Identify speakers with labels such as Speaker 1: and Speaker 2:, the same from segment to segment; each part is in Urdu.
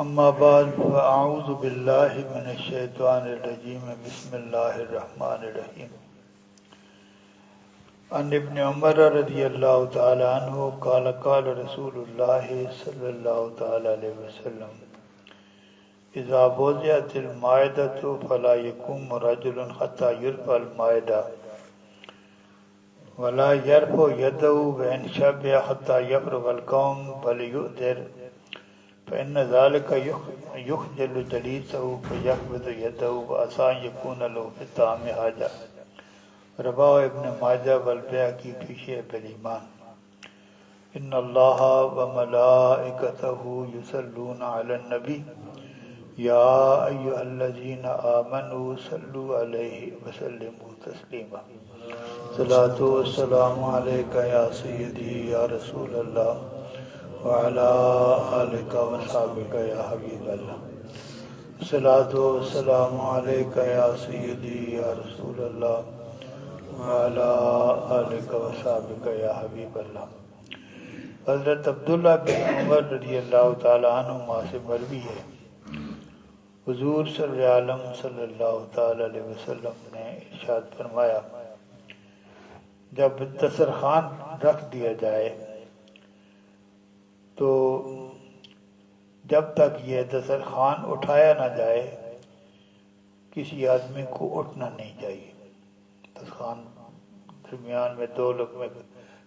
Speaker 1: اما بعد فاعوذ باللہ من الشیطان الرجیم بسم اللہ الرحمن الرحیم عن ابن عمر رضی اللہ تعالی عنہ قال قال رسول اللہ صلی اللہ تعالی علیہ وسلم اذا وضعت المائدۃ فلا يقوم رجل حتى يرفع المائدہ ولا يرفع يده وإن شبع حتى يفرغ القوم بل يؤثر فإن ذلك يخجل جليسه فيقبض يده وعسى أن يكون له في الطعام حاجة رواه ابن ماجہ والبیہقی فی شعب الایمان ان اللہ وملائکتہ یصلون علی النبی یا ایہا الذین آمنوا صلوا علیہ وسلموا تسلیما صلاۃ والسلام علیک یا سیدی یا رسول اللہ وعلی آلک وصحبک یا حبیب اللہ صلاۃ والسلام علیک یا سیدی یا رسول اللہ وعلی آلک وصحبک یا حبیب اللہ۔ حضرت عبداللہ بن عمر رضی اللہ تعالیٰ عنہما سے مروی ہے، حضور صلی عالم صلی اللہ تعالیٰ علیہ وسلم نے ارشاد فرمایا، جب دسترخوان رکھ دیا جائے تو جب تک یہ دسترخوان اٹھایا نہ جائے کسی آدمی کو اٹھنا نہیں چاہیے۔ دسترخوان درمیان میں دو لقمے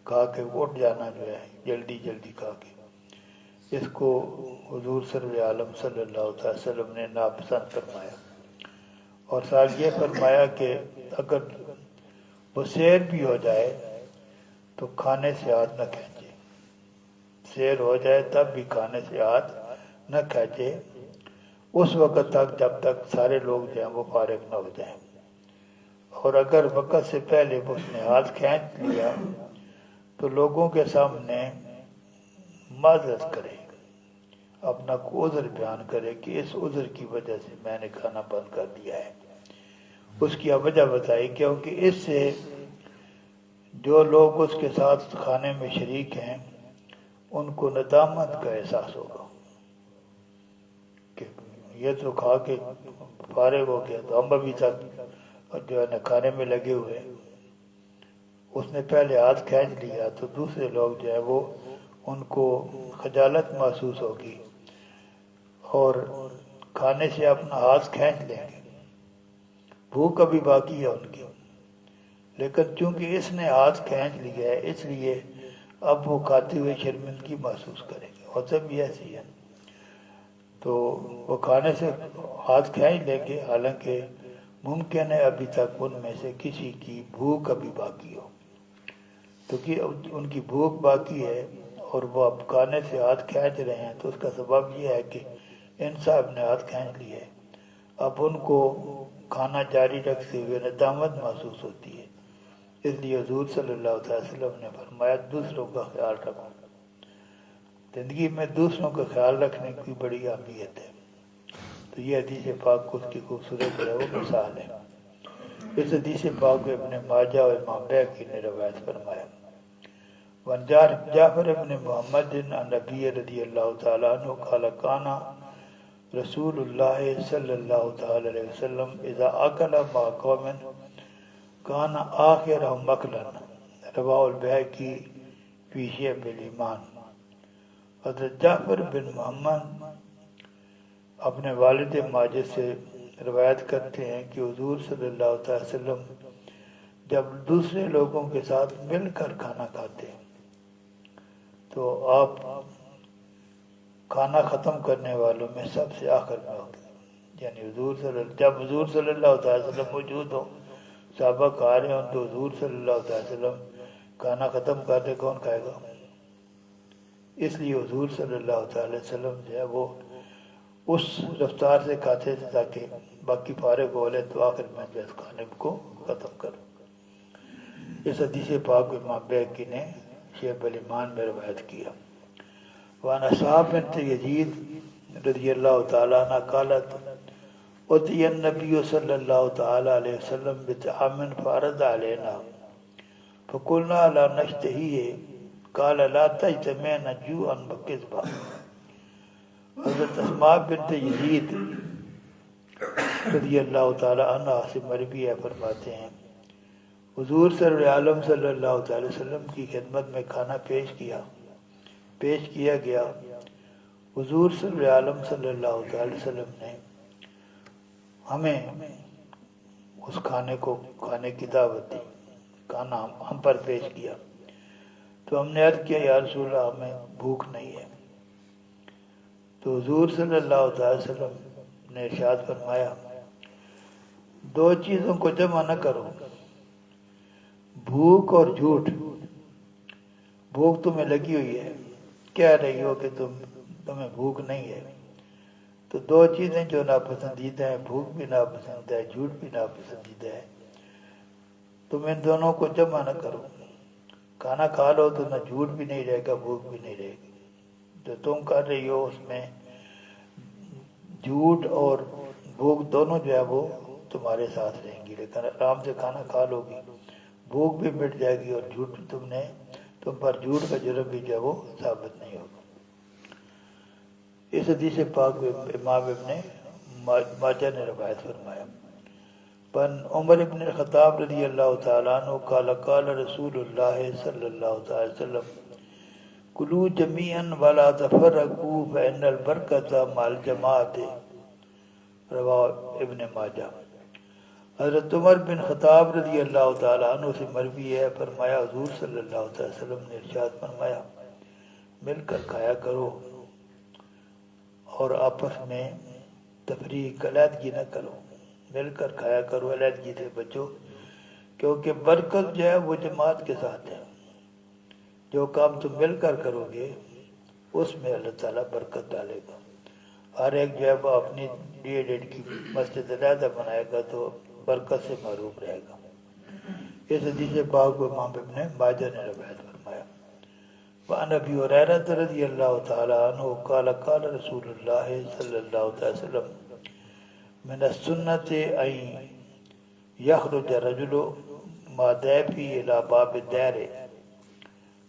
Speaker 1: کھا کے اٹھ جانا جو ہے جلدی جلدی کھا کے، اس کو حضور صلی عالم صلی اللہ علیہ وسلم نے ناپسند فرمایا، اور ساتھ یہ فرمایا کہ اگر وہ سیر بھی ہو جائے تو کھانے سے ہاتھ نہ کھینچے، سیر ہو جائے تب بھی کھانے سے ہاتھ نہ کھینچے اس وقت تک جب تک سارے لوگ جو ہیں وہ فارغ نہ ہو جائیں، اور اگر وقت سے پہلے اس نے ہاتھ کھینچ لیا تو لوگوں کے سامنے معذرت کرے، اپنا عذر بیان کرے کہ اس عذر کی وجہ سے میں نے کھانا بند کر دیا ہے۔ اس کی وجہ بتائی کیونکہ اس سے جو لوگ اس کے ساتھ کھانے میں شریک ہیں ان کو ندامت کا احساس ہوگا کہ یہ تو کھا کے فارغ ہو گیا تو ہم ابھی تک جو ہے نا کھانے میں لگے ہوئے، اس نے پہلے ہاتھ کھینچ لیا تو دوسرے لوگ جو ہے وہ ان کو خجالت محسوس ہوگی اور کھانے سے اپنا ہاتھ کھینچ لیں گے، بھوک ابھی باقی ہے ان کی، لیکن چونکہ اس نے ہاتھ کھینچ لیا ہے اس لیے اب وہ کھاتے ہوئے شرمندگی محسوس کریں گے، اور سب یہ ایسی ہے تو وہ کھانے سے ہاتھ کھینچ لیں گے، حالانکہ ممکن ہے ابھی تک ان میں سے کسی کی بھوک ابھی باقی ہو، تو کہ ان کی بھوک باقی ہے اور وہ اب کھانے سے ہاتھ کھینچ رہے ہیں تو اس کا سبب یہ ہے کہ ان صاحب نے ہاتھ کھینچ لی ہے، اب ان کو کھانا جاری رکھتے ہوئے ندامت محسوس ہوتی ہے، اس لیے حضور صلی اللہ علیہ وسلم نے فرمایا دوسروں کا خیال رکھو، زندگی میں دوسروں کا خیال رکھنے کی بڑی اہمیت ہے، تو یہ حدیث پاک کو اس کی خوبصورت ہے وہ مثال ہے۔ اس حدیث پاک کو ابن ماجہ اور امام بیہقی نے روایت فرمایا۔ وعن جعفر بن محمد عن نبی رضی اللہ تعالیٰ عنہ قال کان رسول اللہ صلی اللہ تعالیٰ علیہ وسلم اذا اکل مع قوم کان آخرهم مقلا رواه البیہقی فی شعب الایمان۔ حضرت جعفر بن محمد اپنے والد ماجد سے روایت کرتے ہیں کہ حضور صلی اللہ علیہ وسلم جب دوسرے لوگوں کے ساتھ مل کر کھانا کھاتے تو آپ کھانا ختم کرنے والوں میں سب سے آخر میں ہوتے، یعنی جب حضور صلی اللہ علیہ وسلم موجود ہوں، صحابہ کھا رہے ہوں تو حضور صلی اللہ علیہ وسلم کھانا ختم کرتے کون کھائے گا؟ اس لیے حضور صلی اللہ علیہ وسلم جو ہے وہ اس رفتار سے کھاتے تھے تاکہ باقی فارغ ہو لے تو آخر میں جو اس کھانے کو ختم کرو۔ اس حدیث پاک کو امام بیہقی نے شعب الایمان میں روایت کیا۔ وعن اصحاب بنت یزید رضی اللہ تعالیٰ عنہ قالت اتي النبي صلى الله تعالى عليه وسلم بطعام فعرض علينا فقلنا لا نشتهيه قال لا تجتمعن جوعا وكذبا حضرت اسماء بنت یزید رضی اللہ تعالی عنہ سے مروی ہے، فرماتے ہیں حضور صلی عالم صلی اللہ تعالی وسلم کی خدمت میں کھانا پیش کیا گیا۔ حضور صلی عالم صلی اللہ تعالی وسلم نے ہمیں اس کھانے کی دعوت دی، کھانا ہم پر پیش کیا، تو ہم نے عرض کیا یا رسول اللہ ہمیں بھوک نہیں ہے۔ تو حضور صلی اللہ تعالی وسلم نے ارشاد فرمایا دو چیزوں کو جمع نہ کرو، بھوک اور جھوٹ۔ بھوک تمہیں لگی ہوئی ہے، کہہ رہی ہو کہ تمہیں بھوک نہیں ہے، تو دو چیزیں جو ناپسندیدہ ہیں، بھوک بھی ناپسند ہے، جھوٹ بھی ناپسندیدہ ہے، تم ان دونوں کو جمع نہ کرو۔ کھانا کھا لو تو نہ جھوٹ بھی نہیں رہے گا، بھوک بھی نہیں رہے گی۔ جو تم کر رہی ہو اس میں جھوٹ اور بھوک دونوں جو ہے وہ تمہارے ساتھ رہیں گی، لیکن آرام سے کھانا کھا لو گی، بھوک بھی مٹ جائے گی، اور جھوٹ تم پر جھوٹ کا جرم بھی جو ہے وہ ثابت نہیں ہوگا۔ اس حدیث پاک میں امام ابن ماجہ نے روایت فرمایا بن عمر ابن الخطاب رضی اللہ تعالیٰ عنہ قال قال رسول اللہ صلی اللہ تعالی وسلم کلوا جمیعا ولا تفرقوا فإن البرکۃ مع الجماعۃ، رواہ ابن ماجہ۔ حضرت عمر بن خطاب رضی اللہ تعالیٰ عنہ سے مروی ہے، فرمایا حضور صلی اللہ علیہ وسلم نے ارشاد فرمایا مل کر کھایا کرو اور آپس میں تفریق علیحدگی نہ کرو، مل کر کھایا کرو، علیحدگی سے بچو، کیونکہ برکت جو ہے وہ جماعت کے ساتھ ہے۔ جو کام تم مل کر کرو گے اس میں اللہ تعالیٰ برکت ڈالے گا۔ ہر ایک جو ہے وہ اپنی ڈیڑھ کی مسجد علیحدہ بنائے گا تو برکت سے محروم رہے گا۔ اس حدیث پاک کو امام ابن ماجہ نے روایت فرمایا۔ وعن ابی ہریرہ رضی اللہ تعالی عنہ قال قال رسول اللہ صلی اللہ علیہ وسلم من السنت ان یخرج رجل مع ضیفہ الی باب الدار،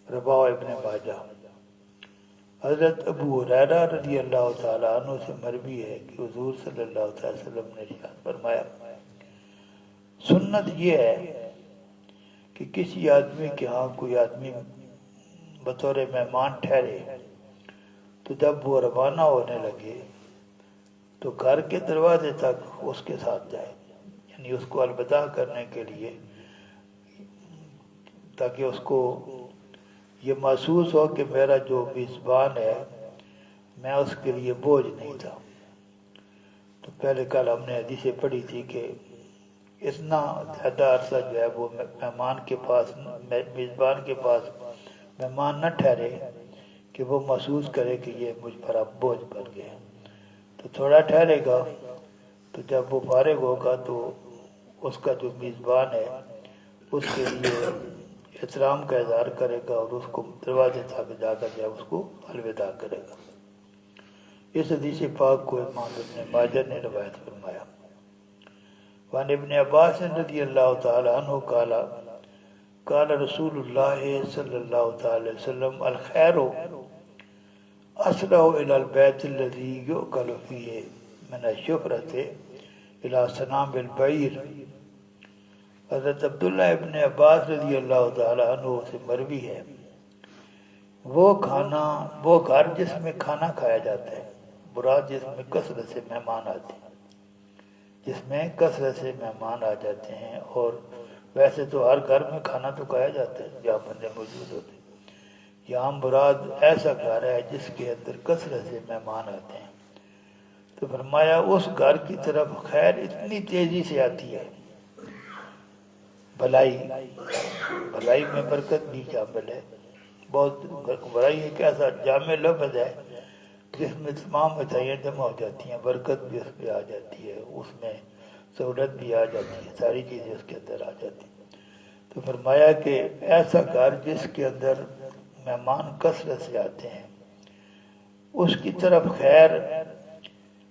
Speaker 1: رواہ ابن ماجہ۔ حضرت ابو ہریرہ رضی اللہ تعالیٰ عنہ سے مروی ہے کہ حضور صلی اللہ علیہ وسلم نے ارشاد فرمایا سنت یہ ہے کہ کسی آدمی کے ہاں کوئی آدمی بطور مہمان ٹھہرے تو جب وہ روانہ ہونے لگے تو گھر کے دروازے تک اس کے ساتھ جائے، یعنی اس کو الوداع کرنے کے لیے، تاکہ اس کو یہ محسوس ہو کہ میرا جو میزبان ہے میں اس کے لیے بوجھ نہیں تھا۔ تو پہلے کل ہم نے حدیثیں پڑھی تھی کہ اتنا زیادہ عرصہ جو ہے وہ میزبان کے پاس مہمان نہ ٹھہرے کہ وہ محسوس کرے کہ یہ مجھ پر اب بوجھ بن گیا، تو تھوڑا ٹھہرے گا، تو جب وہ فارغ ہوگا تو اس کا جو میزبان ہے اس کے لیے احترام کا اظہار کرے گا اور اس کو دروازے تک جا کر جب اس کو الوداع کرے گا۔ اس حدیث پاک کو امام ابن ماجہ نے روایت فرمایا۔ وعن ابن عباس رضی اللہ تعالی عنہ قال قال رسول اللہ صلی اللہ تعالی وسلم الخیر اسرع الى البیت الذی یؤکل فیہ من الشفرۃ الى صنام البعیر۔ حضرت عبداللہ ابن عباس رضی اللہ تعالی عنہ سے مروی ہے وہ گھر جس میں کھانا کھایا جاتا ہے، مراد جس میں کثرت سے مہمان آتے ہیں، جس میں کثرت سے مہمان آ جاتے ہیں، اور ویسے تو ہر گھر میں کھانا تو کھایا جاتا ہے جہاں بندے موجود ہوتے ہیں، یہاں مراد ایسا گھر ہے جس کے اندر کثرت سے مہمان آتے ہیں۔ تو فرمایا اس گھر کی طرف خیر اتنی تیزی سے آتی ہے، بھلائی میں برکت بھی شامل ہے۔ بہت بھلائی ایک ایسا جامع لفظ ہے جس میں تمام اچھائیاں جمع ہو جاتی ہیں، برکت بھی اس پہ آ جاتی ہے، اس میں سہولت بھی آ جاتی ہے، ساری چیزیں اس کے اندر آ جاتی ہیں۔ تو فرمایا کہ ایسا گھر جس کے اندر مہمان کثرت سے آتے ہیں اس کی طرف خیر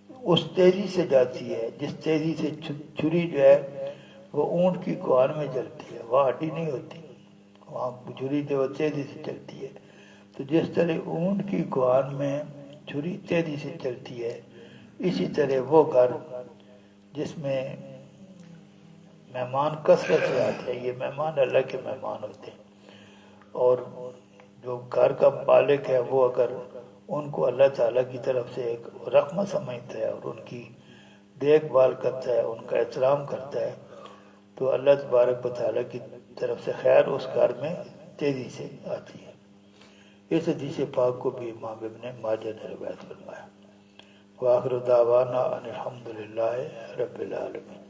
Speaker 1: اس تیزی سے جاتی ہے جس تیزی سے چھری جو ہے وہ اونٹ کی کوہان میں چلتی ہے، وہاں ہڈی نہیں ہوتی، وہاں چھری جو تیزی سے چلتی ہے۔ تو جس طرح اونٹ کی کوہان میں چھری تیزی سے چلتی ہے، اسی طرح وہ گھر جس میں مہمان کثرت سے آتے ہیں، یہ مہمان اللہ کے مہمان ہوتے ہیں، اور جو گھر کا مالک ہے وہ اگر ان کو اللہ تعالیٰ کی طرف سے ایک رحمہ سمجھتا ہے اور ان کی دیکھ بھال کرتا ہے، ان کا احترام کرتا ہے، تو اللہ تبارک و تعالیٰ کی طرف سے خیر اس گھر میں تیزی سے آتی ہے۔ اس حدیث پاک کو بھی امام ابن ماجہ نے روایت فرمایا۔ وآخر دعوانا ان الحمدللہ رب العالمین۔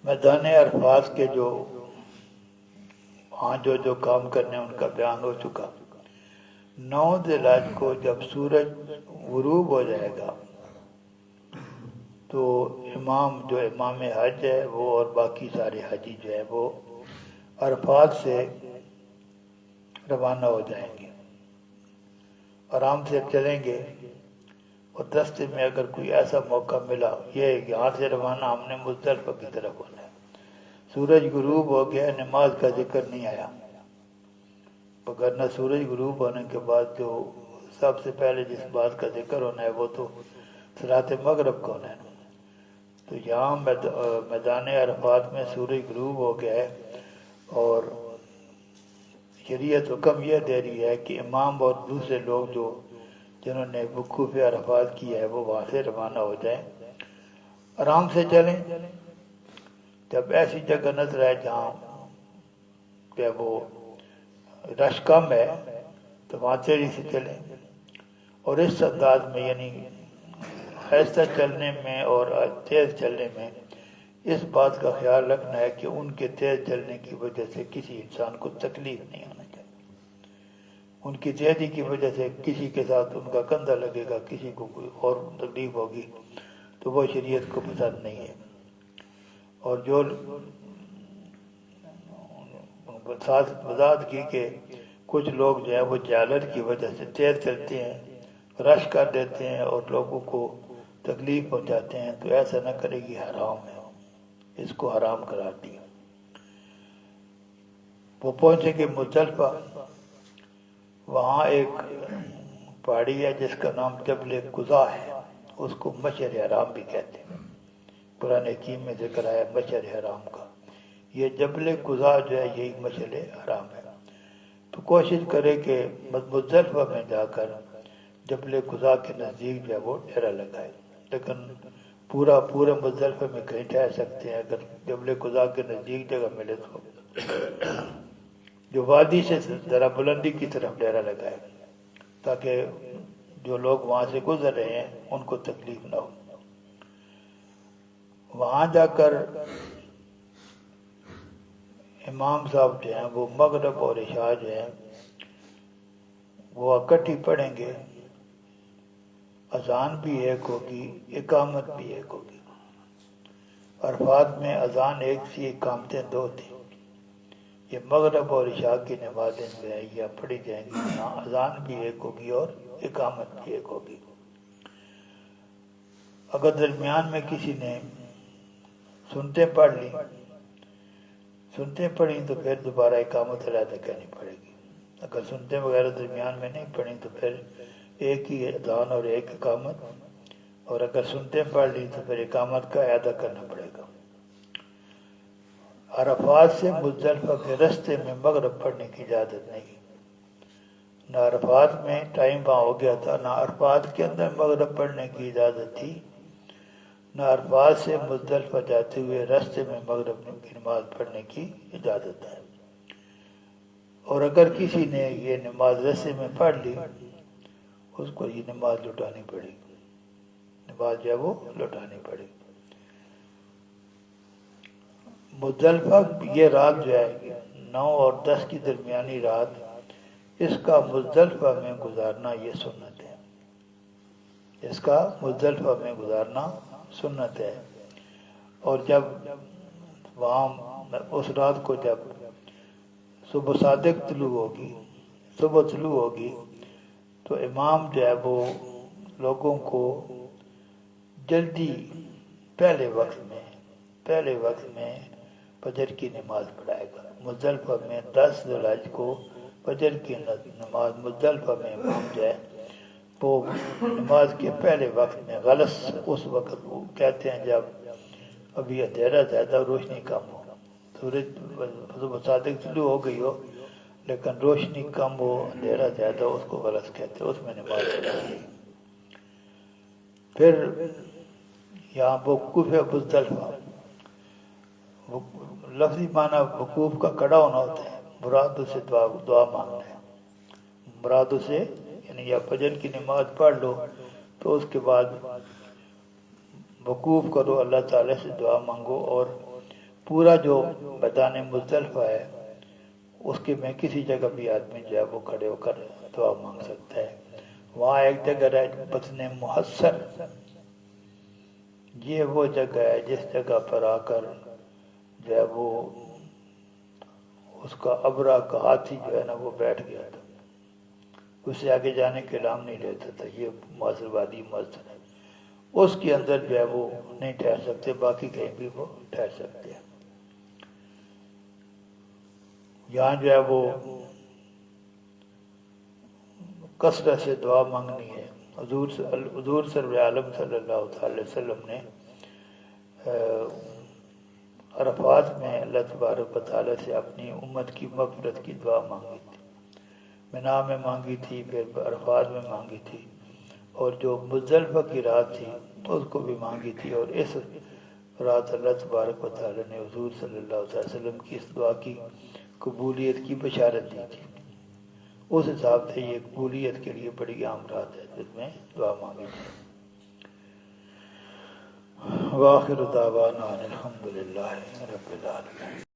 Speaker 1: میدان عرفات کے جو وہاں جو کام کرنے ان کا بیان ہو چکا۔ 9 ذی الحج کو جب سورج غروب ہو جائے گا تو امام حج ہے وہ اور باقی سارے حاجی جو ہے وہ عرفات سے روانہ ہو جائیں گے، آرام سے چلیں گے، اور راستے میں اگر کوئی ایسا موقع ملا، یہ یہاں سے روانہ ہم نے مزدلفہ کی طرف ہونا ہے، سورج غروب ہو گیا، نماز کا ذکر نہیں آیا، وگرنہ سورج غروب ہونے کے بعد جو سب سے پہلے جس بات کا ذکر ہونا ہے وہ تو صلاۃ مغرب کا ہونا ہے۔ تو یہاں میدان عرفات میں سورج غروب ہو گیا ہے، اور شریعت حکم یہ دے رہی ہے کہ امام اور دوسرے لوگ جنہوں نے وقوف عرفات کی ہے وہ وہاں سے روانہ ہو جائیں، آرام سے چلیں، جب ایسی جگہ نظر آئے جہاں کہ وہ رش کم ہے تو وہاں تیزی سے چلیں، اور اس انداز میں یعنی آہستہ چلنے میں اور تیز چلنے میں اس بات کا خیال رکھنا ہے کہ ان کے تیز چلنے کی وجہ سے کسی انسان کو تکلیف نہیں ہونا چاہیے، ان کی تیزی کی وجہ سے کسی کے ساتھ ان کا کندھا لگے گا، کسی کو کوئی اور تکلیف ہوگی تو وہ شریعت کو پسند نہیں ہے۔ اور جو ساتھ وضاحت کی کہ کچھ لوگ جو ہیں وہ جہالت کی وجہ سے تیز چلتے ہیں، رش کر دیتے ہیں اور لوگوں کو تکلیف پہنچاتے ہیں، تو ایسا نہ کرے گی، حرام ہے، اس کو حرام قرار دیا۔ وہ پہنچے گے مزدلفہ، وہاں ایک پہاڑی ہے جس کا نام جبل قضا ہے، اس کو مشعر حرام بھی کہتے ہیں، قرآن حکیم میں ذکر آیا مشعر حرام کا، یہ جبل قضا جو ہے یہی مشعر حرام ہے۔ تو کوشش کرے کہ مزدلفہ میں جا کر جبل قضا کے نزدیک جو ہے وہ ڈیرا لگائے، لیکن پورے مزدلفہ میں کہیں ٹھہر سکتے ہیں، اگر جبل قضا کے نزدیک جگہ ملے تو جو وادی سے ذرا بلندی کی طرف ڈیرا لگائے، تاکہ جو لوگ وہاں سے گزر رہے ہیں ان کو تکلیف نہ ہو۔ وہاں جا کر امام صاحب جو ہیں وہ مغرب اور عشاء جو ہیں وہ اکٹھی پڑھیں گے، اذان بھی ایک ہوگی، اقامت بھی ایک ہوگی۔ عرفات میں اذان ایک سی، اقامتیں 2 تھیں۔ یہ مغرب اور عشاء کی نمازیں جو ہے یہ پڑھی جائیں گی، یہاں اذان بھی ایک ہوگی اور اقامت بھی ایک ہوگی۔ اگر درمیان میں کسی نے سنتیں پڑھ لی، سنتیں پڑھیں تو پھر دوبارہ اقامت علیحدہ کہنی پڑے گی، اگر سنتیں وغیرہ درمیان میں نہیں پڑھیں تو پھر ایک ہی اذان اور ایک اقامت، اور اگر سنتیں پڑھ لی تو پھر اقامت کا اعادہ کرنا پڑے گا۔ عرفات سے مزدلفہ کے رستے میں مغرب پڑھنے کی اجازت نہیں، نہ عرفات میں ٹائم وہاں ہو گیا تھا، نہ عرفات کے اندر مغرب پڑھنے کی اجازت تھی، نہ عرفات سے مزدلفہ جاتے ہوئے راستے میں مغرب کی نماز پڑھنے کی اجازت ہے۔ اور اگر کسی نے یہ نماز راستے میں پڑھ لی اس کو یہ نماز لٹانی پڑے گی، نماز جو ہے وہ لٹانی پڑے گی۔ مزدلفہ یہ رات جو ہے 9 اور 10 کی درمیانی رات، اس کا مزدلفہ میں گزارنا یہ سنت ہے، اس کا مزدلفہ میں گزارنا سنت ہے۔ اور جب وہاں اس رات کو جب صبح صادق صبح طلوع ہوگی تو امام جو ہے وہ لوگوں کو جلدی پہلے وقت میں فجر کی نماز پڑھائے گا۔ مزدلفہ میں 10 ذی الحج کو فجر کی نماز مزدلفہ میں امام جو ہے وہ نماز کے پہلے وقت میں غلط اس وقت وہ کہتے ہیں جب ابھی اندھیرا زیادہ روشنی کم ہو، سورج صبح صادق طلوع ہو گئی ہو لیکن روشنی کم ہو، اندھیرا زیادہ ہو، اس کو غلط کہتے ہیں، اس میں نماز پڑھائی۔ پھر یہاں وقوف مزدلفہ، لفظی معنی وقوف کا کھڑا ہونا ہوتا ہے، مراد سے دعا مانگنا ہے، مراد سے یعنی یا فجر کی نماز پڑھ لو تو اس کے بعد وقوف کرو، اللہ تعالیٰ سے دعا مانگو، اور پورا جو میدان مزدلفہ ہے اس کے میں کسی جگہ بھی آدمی جو ہے وہ کھڑے ہو کر دعا مانگ سکتا ہے۔ وہاں ایک جگہ ہے بطن محصر، یہ وہ جگہ ہے جس جگہ پر آ کر جو ہے وہ اس کا ابرا کا ہاتھی جو ہے نا وہ بیٹھ گیا تھا، اس سے آگے جانے کے نام نہیں لیتا تھا، یہ محصر وادی محصر ہے، اس کے اندر جو ہے وہ نہیں ٹھہر سکتے، باقی کہیں بھی وہ ٹھہر سکتے ہیں۔ یہاں جو ہے وہ کثرت سے دعا مانگنی ہے۔ حضور صلی عالم صلی اللہ علیہ وسلم نے عرفات میں اللہ تبارک و تعالیٰ سے اپنی امت کی مغفرت کی دعا مانگی تھی، منا میں مانگی تھی، پھر عرفات میں مانگی تھی، اور جو مزدلفہ کی رات تھی اس کو بھی مانگی تھی، اور اس رات اللہ تبارک و تعالیٰ نے حضور صلی اللہ علیہ وسلم کی اس دعا کی قبولیت کی بشارت دی تھی۔ اس حساب سے یہ قبولیت کے لیے بڑی عام رات ہے جس میں دعا مانگی تھی۔ وآخر دعوانا الحمدللہ رب العالمین۔